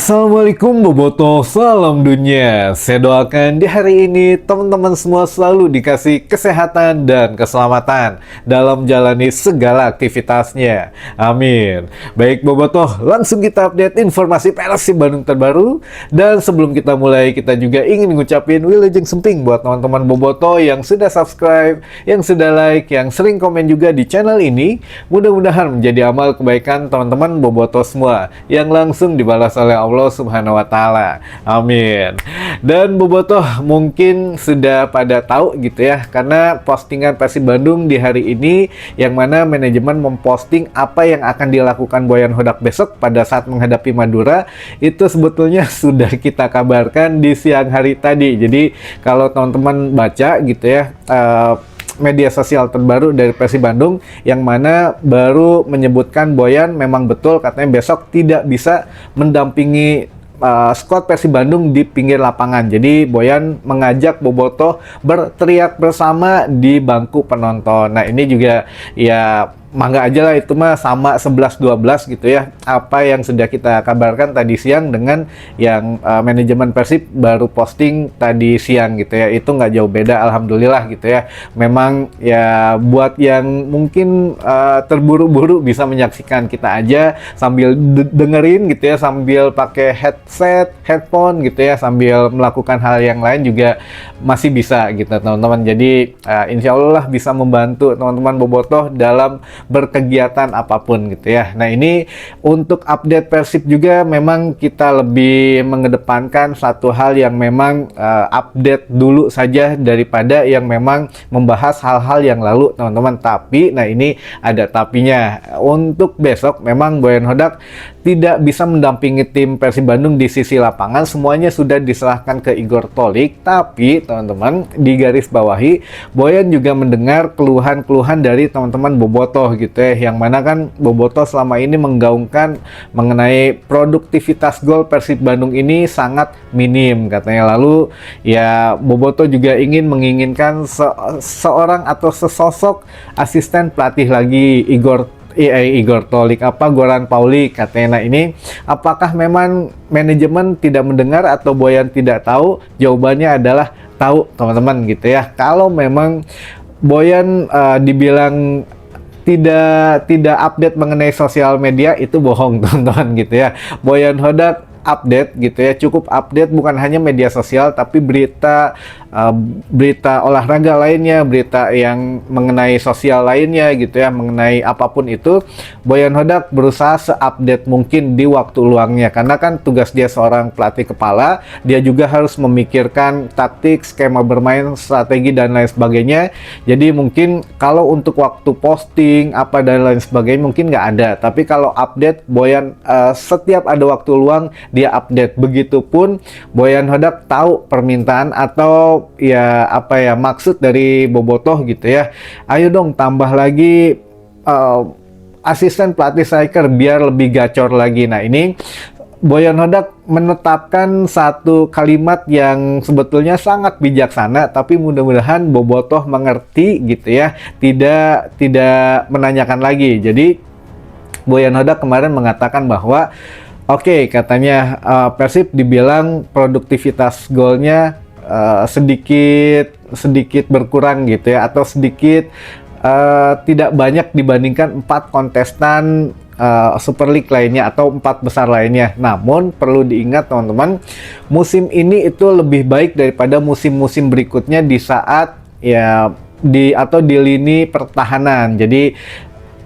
Assalamualaikum Boboto, salam dunia. Saya doakan di hari ini teman-teman semua selalu dikasih kesehatan dan keselamatan dalam menjalani segala aktivitasnya. Amin. Baik Boboto, langsung kita update informasi Persib Bandung terbaru. Dan sebelum kita mulai, kita juga ingin ngucapin wilujeng semping buat teman-teman Boboto yang sudah subscribe, yang sudah like, yang sering komen juga di channel ini. Mudah-mudahan menjadi amal kebaikan teman-teman Boboto semua yang langsung dibalas oleh Allah Subhanahu wa Ta'ala. Amin. Dan Bobotoh mungkin sudah pada tahu gitu ya, karena postingan Persib Bandung di hari ini yang mana manajemen memposting apa yang akan dilakukan Boyan Hodak besok pada saat menghadapi Madura, itu sebetulnya sudah kita kabarkan di siang hari tadi. Jadi kalau teman-teman baca gitu ya, media sosial terbaru dari Persib Bandung yang mana baru menyebutkan Boyan memang betul katanya besok tidak bisa mendampingi skuad Persib Bandung di pinggir lapangan. Jadi Boyan mengajak Bobotoh berteriak bersama di bangku penonton. Nah ini juga ya mangga aja lah, itu mah sama 11-12 gitu ya, apa yang sudah kita kabarkan tadi siang dengan yang manajemen Persib baru posting tadi siang gitu ya, itu nggak jauh beda alhamdulillah gitu ya. Memang ya buat yang mungkin terburu-buru bisa menyaksikan kita aja sambil dengerin gitu ya, sambil pakai headset, headphone gitu ya, sambil melakukan hal yang lain juga masih bisa gitu teman-teman. Jadi insya Allah bisa membantu teman-teman Bobotoh dalam berkegiatan apapun gitu ya. Nah ini untuk update Persib juga memang kita lebih mengedepankan satu hal yang memang update dulu saja daripada yang memang membahas hal-hal yang lalu teman-teman. Tapi nah ini ada tapinya. Untuk besok memang Boyan Hodak tidak bisa mendampingi tim Persib Bandung di sisi lapangan, semuanya sudah diserahkan ke Igor Tolik. Tapi teman-teman di garis bawahi, Boyan juga mendengar keluhan-keluhan dari teman-teman Bobotoh gitu ya, yang mana kan Bobotoh selama ini menggaungkan mengenai produktivitas gol Persib Bandung ini sangat minim katanya. Lalu ya Bobotoh juga menginginkan seorang atau sesosok asisten pelatih lagi Igor Tolik, Goran Paulik katanya. Nah ini apakah memang manajemen tidak mendengar atau Boyan tidak tahu? Jawabannya adalah tahu teman-teman gitu ya. Kalau memang Boyan dibilang tidak update mengenai sosial media, itu bohong teman-teman gitu ya. Boyan Hodak update gitu ya, cukup update bukan hanya media sosial tapi berita olahraga lainnya, berita yang mengenai sosial lainnya gitu ya, mengenai apapun itu Boyan Hodak berusaha se-update mungkin di waktu luangnya, karena kan tugas dia seorang pelatih kepala, dia juga harus memikirkan taktik, skema bermain, strategi dan lain sebagainya. Jadi mungkin kalau untuk waktu posting apa dan lain sebagainya mungkin nggak ada, tapi kalau update Boyan setiap ada waktu luang dia update. Begitupun Boyan Hodak tahu permintaan atau ya apa ya maksud dari Bobotoh gitu ya, ayo dong tambah lagi asisten pelatih striker biar lebih gacor lagi. Nah ini Boyan Hodak menetapkan satu kalimat yang sebetulnya sangat bijaksana, tapi mudah-mudahan Bobotoh mengerti gitu ya, tidak menanyakan lagi. Jadi Boyan Hodak kemarin mengatakan bahwa oke, katanya Persib dibilang produktivitas golnya sedikit berkurang gitu ya, atau sedikit tidak banyak dibandingkan 4 kontestan Super League lainnya atau 4 besar lainnya. Namun perlu diingat teman-teman, musim ini itu lebih baik daripada musim-musim berikutnya di saat ya di lini pertahanan. Jadi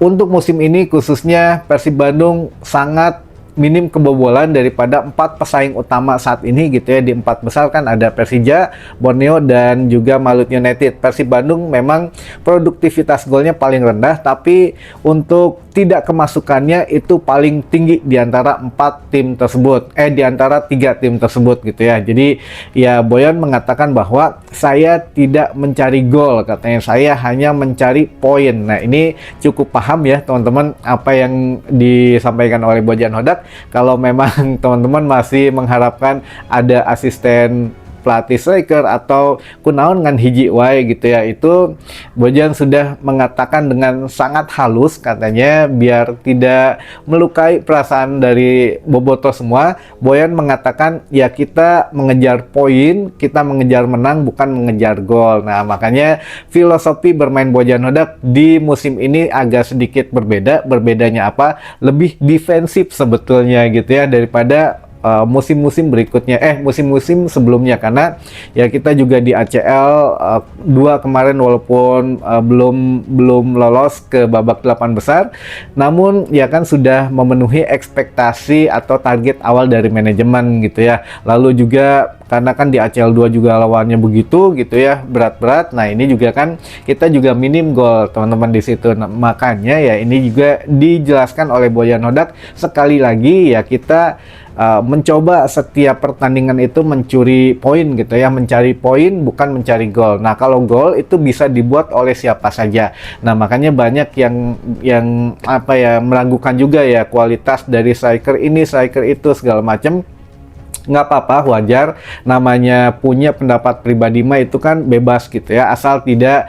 untuk musim ini khususnya Persib Bandung sangat minim kebobolan daripada 4 pesaing utama saat ini gitu ya. Di 4 besar kan ada Persija, Borneo dan juga Maluku United. Persib Bandung memang produktivitas golnya paling rendah, tapi untuk tidak kemasukannya itu paling tinggi di antara 4 tim tersebut, di antara 3 tim tersebut gitu ya. Jadi ya Boyan mengatakan bahwa saya tidak mencari gol, katanya, saya hanya mencari poin. Nah ini cukup paham ya teman-teman apa yang disampaikan oleh Boyan Hodak. Kalau memang teman-teman masih mengharapkan ada asisten pelatih striker atau kunaon ngan hiji wae gitu ya, itu Bojan sudah mengatakan dengan sangat halus katanya biar tidak melukai perasaan dari bobotoh semua. Boyan mengatakan ya kita mengejar poin, kita mengejar menang bukan mengejar gol. Nah makanya filosofi bermain Bojan Hodak di musim ini agak sedikit berbeda. Berbedanya apa? Lebih defensif sebetulnya gitu ya daripada musim-musim berikutnya, musim-musim sebelumnya, karena ya kita juga di ACL 2 kemarin walaupun belum lolos ke babak 8 besar, namun ya kan sudah memenuhi ekspektasi atau target awal dari manajemen gitu ya. Lalu juga karena kan di ACL 2 juga lawannya begitu gitu ya, berat-berat. Nah, ini juga kan kita juga minim gol teman-teman di situ. Nah, makanya ya ini juga dijelaskan oleh Bojan Hodak sekali lagi ya kita mencoba setiap pertandingan itu mencuri poin gitu ya, mencari poin bukan mencari gol. Nah kalau gol itu bisa dibuat oleh siapa saja. Nah makanya banyak yang apa ya meragukan juga ya kualitas dari striker ini, striker itu segala macam. Nggak apa-apa, wajar, namanya punya pendapat pribadi mah itu kan bebas gitu ya, asal tidak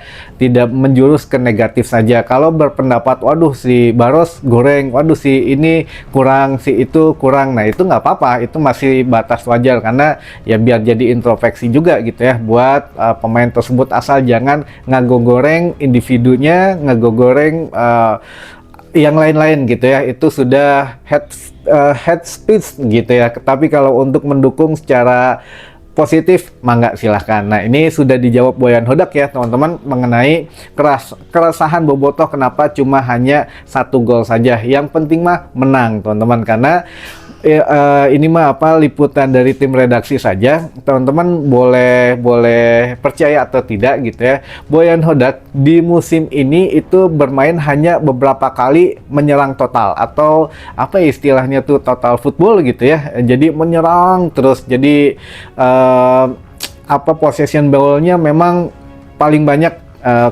menjurus ke negatif saja. Kalau berpendapat waduh si Baros goreng, waduh si ini kurang, si itu kurang, nah itu nggak apa-apa, itu masih batas wajar karena ya biar jadi introspeksi juga gitu ya buat pemain tersebut, asal jangan ngagogoreng individunya, ngagogoreng yang lain-lain gitu ya, itu sudah head speech gitu ya. Tapi kalau untuk mendukung secara positif, mangga silahkan. Nah ini sudah dijawab Boyan Hodak ya teman-teman mengenai keresahan bobotoh kenapa cuma hanya 1 gol saja. Yang penting mah menang teman-teman, karena ini mah apa liputan dari tim redaksi saja, teman-teman boleh percaya atau tidak gitu ya. Boyan Hodak di musim ini itu bermain hanya beberapa kali menyerang total, atau apa istilahnya tuh total football gitu ya. Jadi menyerang terus, jadi apa possession ball-nya memang paling banyak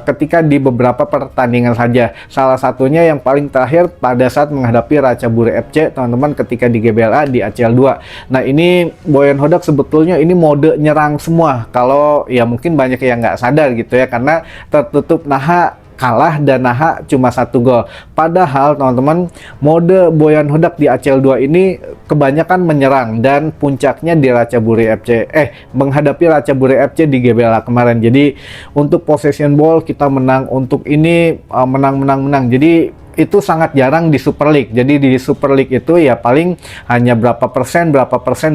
ketika di beberapa pertandingan saja. Salah satunya yang paling terakhir pada saat menghadapi Ratchaburi FC teman-teman ketika di GBLA di ACL 2. Nah ini Boyan Hodak sebetulnya ini mode nyerang semua. Kalau ya mungkin banyak yang nggak sadar gitu ya, karena tertutup naha kalah dan naha cuma 1 gol. Padahal teman-teman mode Boyan Hodak di ACL 2 ini kebanyakan menyerang dan puncaknya di Ratchaburi FC menghadapi Ratchaburi FC di GBLA kemarin. Jadi untuk possession ball kita menang, untuk ini menang. Jadi itu sangat jarang di Super League. Jadi di Super League itu ya paling hanya berapa persen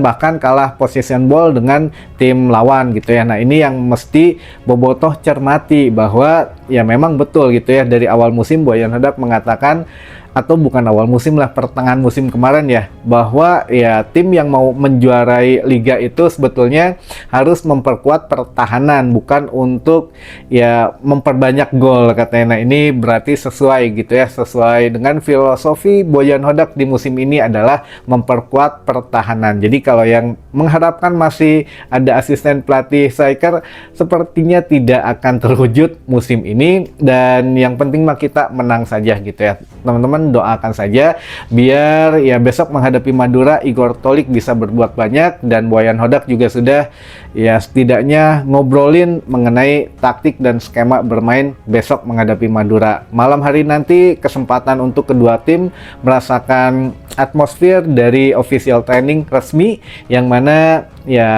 bahkan kalah possession ball dengan tim lawan gitu ya. Nah ini yang mesti bobotoh cermati, bahwa ya memang betul gitu ya dari awal musim Boyan Hodak mengatakan, atau bukan awal musim lah, pertengahan musim kemarin ya, bahwa ya tim yang mau menjuarai liga itu sebetulnya harus memperkuat pertahanan, bukan untuk ya memperbanyak gol katanya. Nah ini berarti sesuai gitu ya, sesuai dengan filosofi Boyan Hodak di musim ini adalah memperkuat pertahanan. Jadi kalau yang mengharapkan masih ada asisten pelatih striker, sepertinya tidak akan terwujud musim ini, dan yang penting mah kita menang saja gitu ya teman-teman. Doakan saja biar ya besok menghadapi Madura Igor Tolik bisa berbuat banyak, dan Boyan Hodak juga sudah ya setidaknya ngobrolin mengenai taktik dan skema bermain besok menghadapi Madura. Malam hari nanti kesempatan untuk kedua tim merasakan atmosfer dari official training resmi, yang mana ya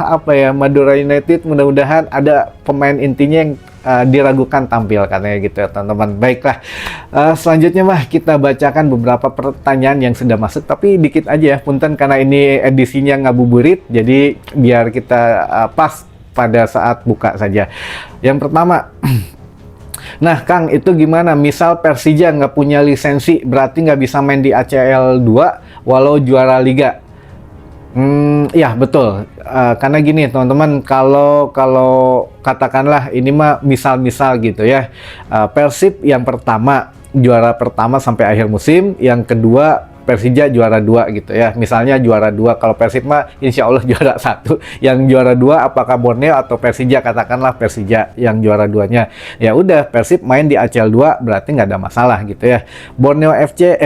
apa ya Madura United mudah-mudahan ada pemain intinya yang diragukan tampil katanya gitu ya teman-teman. Baiklah, selanjutnya mah kita bacakan beberapa pertanyaan yang sudah masuk, tapi dikit aja ya punten karena ini edisinya ngabuburit, jadi biar kita pas pada saat buka saja. Yang pertama, nah Kang itu gimana misal Persija nggak punya lisensi, berarti nggak bisa main di ACL 2 walau juara liga? Ya betul, karena gini teman-teman, kalau katakanlah ini mah misal gitu ya, Persib yang pertama juara pertama sampai akhir musim, yang kedua Persija juara 2 gitu ya. Misalnya juara 2, kalau Persib mah insya Allah juara 1. Yang juara 2 apakah Borneo atau Persija, katakanlah Persija yang juara 2-nya. Ya udah, Persib main di ACL 2 berarti nggak ada masalah gitu ya. Borneo FC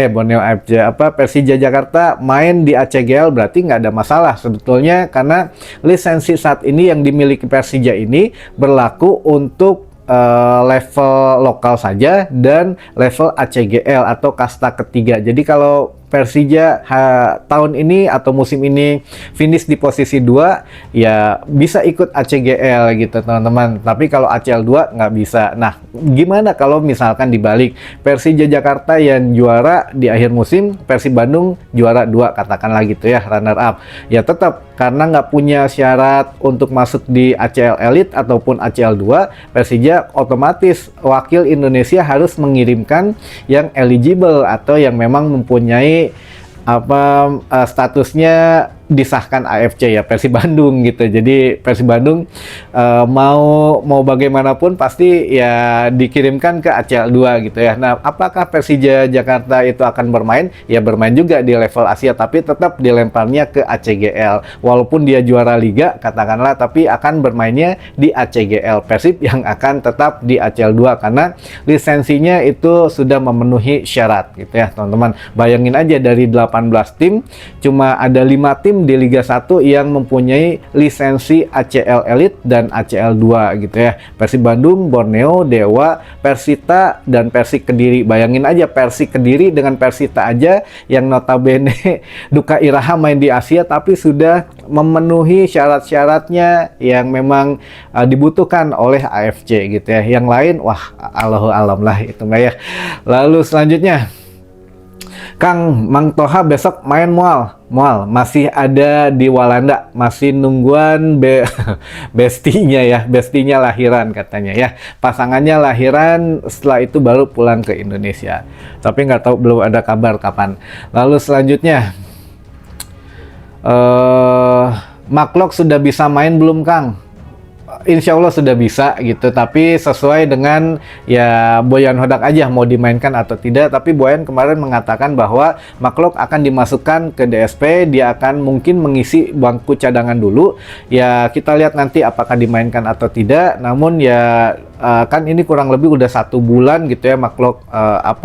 Persija Jakarta main di ACGL berarti nggak ada masalah sebetulnya, karena lisensi saat ini yang dimiliki Persija ini berlaku untuk level lokal saja dan level ACGL atau kasta ketiga. Jadi kalau Persija tahun ini atau musim ini finish di posisi 2, ya bisa ikut ACGL gitu teman-teman. Tapi kalau ACL 2 nggak bisa. Nah, gimana kalau misalkan dibalik? Persija Jakarta yang juara di akhir musim, Persib Bandung juara 2 katakanlah gitu ya, runner up. Ya tetap karena nggak punya syarat untuk masuk di ACL Elite ataupun ACL 2, Persija otomatis wakil Indonesia harus mengirimkan yang eligible atau yang memang mempunyai statusnya disahkan AFC ya, Persib Bandung gitu. Jadi Persib Bandung mau bagaimanapun pasti ya dikirimkan ke ACL 2 gitu ya. Nah, apakah Persija Jakarta itu akan bermain? Ya bermain juga di level Asia, tapi tetap dilemparnya ke ACGL. Walaupun dia juara liga katakanlah, tapi akan bermainnya di ACGL. Persib yang akan tetap di ACL 2 karena lisensinya itu sudah memenuhi syarat gitu ya, teman-teman. Bayangin aja dari 18 tim cuma ada 5 tim di Liga 1 yang mempunyai lisensi ACL Elite dan ACL 2 gitu ya. Persib Bandung, Borneo, Dewa, Persita, dan Persik Kediri. Bayangin aja Persik Kediri dengan Persita aja yang notabene duka iraha main di Asia tapi sudah memenuhi syarat-syaratnya yang memang dibutuhkan oleh AFC gitu ya. Yang lain wah Allahu alam lah itu mah ya. Lalu selanjutnya Kang Mang Toha besok main mual masih ada di Walanda, masih nungguan bestinya ya, bestinya lahiran katanya ya, pasangannya lahiran, setelah itu baru pulang ke Indonesia, tapi nggak tahu, belum ada kabar kapan. Lalu selanjutnya Maklok sudah bisa main belum Kang? Insya Allah sudah bisa gitu, tapi sesuai dengan ya Boyan Hodak aja mau dimainkan atau tidak. Tapi Boyan kemarin mengatakan bahwa Maklok akan dimasukkan ke DSP, dia akan mungkin mengisi bangku cadangan dulu. Ya kita lihat nanti apakah dimainkan atau tidak. Namun ya kan ini kurang lebih udah 1 bulan gitu ya Maklok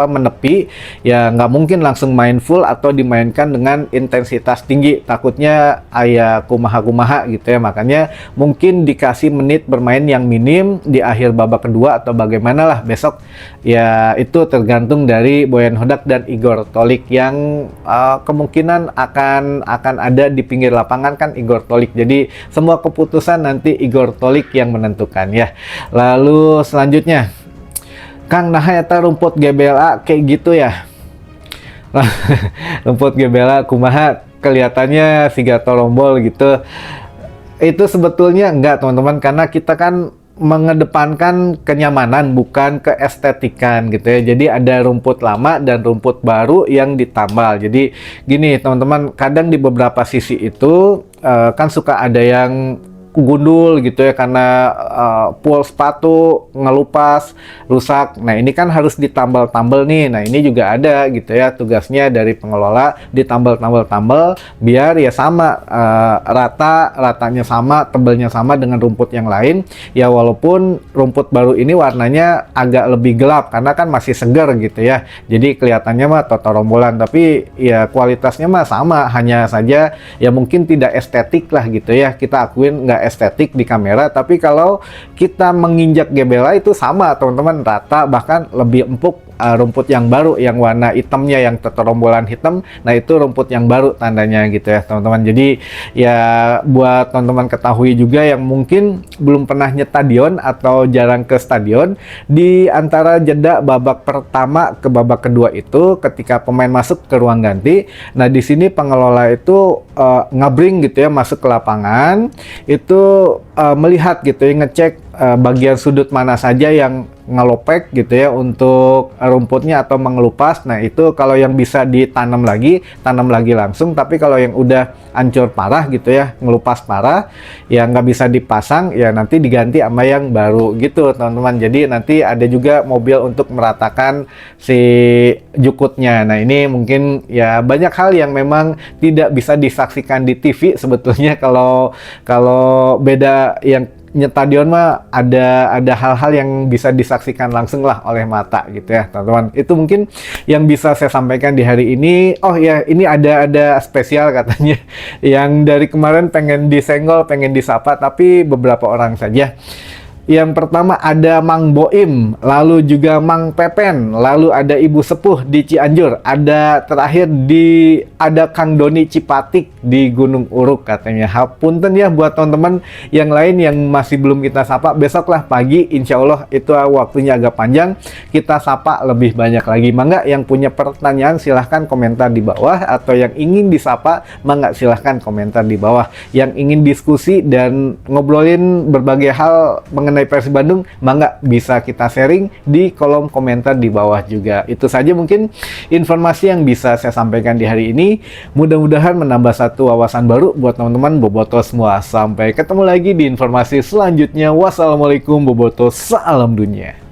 menepi, ya nggak mungkin langsung main full atau dimainkan dengan intensitas tinggi, takutnya ayah kumaha gitu ya. Makanya mungkin dikasih menit bermain yang minim di akhir babak kedua atau bagaimana lah besok, ya itu tergantung dari Boyan Hodak dan Igor Tolik yang kemungkinan akan ada di pinggir lapangan kan Igor Tolik. Jadi semua keputusan nanti Igor Tolik yang menentukan ya. Lalu selanjutnya Kang, nah eta rumput GBLA kayak gitu ya. Rumput GBLA kumaha kelihatannya siga torombol gitu. Itu sebetulnya enggak teman-teman, karena kita kan mengedepankan kenyamanan bukan keestetikan gitu ya. Jadi ada rumput lama dan rumput baru yang ditambal. Jadi gini teman-teman, kadang di beberapa sisi itu kan suka ada yang gundul gitu ya, karena pool sepatu ngelupas, rusak. Nah ini kan harus ditambal-tambal nih. Nah ini juga ada gitu ya, tugasnya dari pengelola ditambal-tambal biar ya sama, ratanya sama, tebelnya sama dengan rumput yang lain. Ya walaupun rumput baru ini warnanya agak lebih gelap karena kan masih segar gitu ya. Jadi kelihatannya mah totorombolan, tapi ya kualitasnya mah sama, hanya saja ya mungkin tidak estetik lah gitu ya. Kita akuin nggak estetik di kamera, tapi kalau kita menginjak GBLA itu sama teman-teman, rata, bahkan lebih empuk. Rumput yang baru yang warna hitamnya yang teterombolan hitam, nah itu rumput yang baru tandanya gitu ya teman-teman. Jadi ya buat teman-teman ketahui juga yang mungkin belum pernah nyetadion atau jarang ke stadion, di antara jeda babak pertama ke babak kedua itu ketika pemain masuk ke ruang ganti, nah di sini pengelola itu ngabring gitu ya, masuk ke lapangan itu melihat gitu ya, ngecek bagian sudut mana saja yang ngelopek gitu ya untuk rumputnya atau mengelupas. Nah itu kalau yang bisa ditanam lagi, tanam lagi langsung. Tapi kalau yang udah hancur parah gitu ya, ngelupas parah, ya nggak bisa dipasang, ya nanti diganti sama yang baru gitu teman-teman. Jadi nanti ada juga mobil untuk meratakan si jukutnya. Nah ini mungkin ya banyak hal yang memang tidak bisa disaksikan di TV sebetulnya. Kalau beda yang stadion mah ada hal-hal yang bisa disaksikan langsung lah oleh mata gitu ya teman-teman. Itu mungkin yang bisa saya sampaikan di hari ini. Oh ya, ini ada spesial katanya yang dari kemarin pengen disenggol, pengen disapa, tapi beberapa orang saja. Yang pertama ada Mang Boim, lalu juga Mang Pepen, lalu ada Ibu Sepuh di Cianjur, ada terakhir ada Kang Doni Cipatik di Gunung Uruk katanya. Hapunten ya buat teman-teman yang lain yang masih belum kita sapa, besoklah pagi insya Allah itu waktunya agak panjang, kita sapa lebih banyak lagi. Mangga yang punya pertanyaan silahkan komentar di bawah, atau yang ingin disapa mangga silahkan komentar di bawah. Yang ingin diskusi dan ngobrolin berbagai hal mengenai Persib Bandung, mangga bisa kita sharing di kolom komentar di bawah juga. Itu saja mungkin informasi yang bisa saya sampaikan di hari ini. Mudah-mudahan menambah satu wawasan baru buat teman-teman boboto semua. Sampai ketemu lagi di informasi selanjutnya. Wassalamualaikum boboto, salam dunia.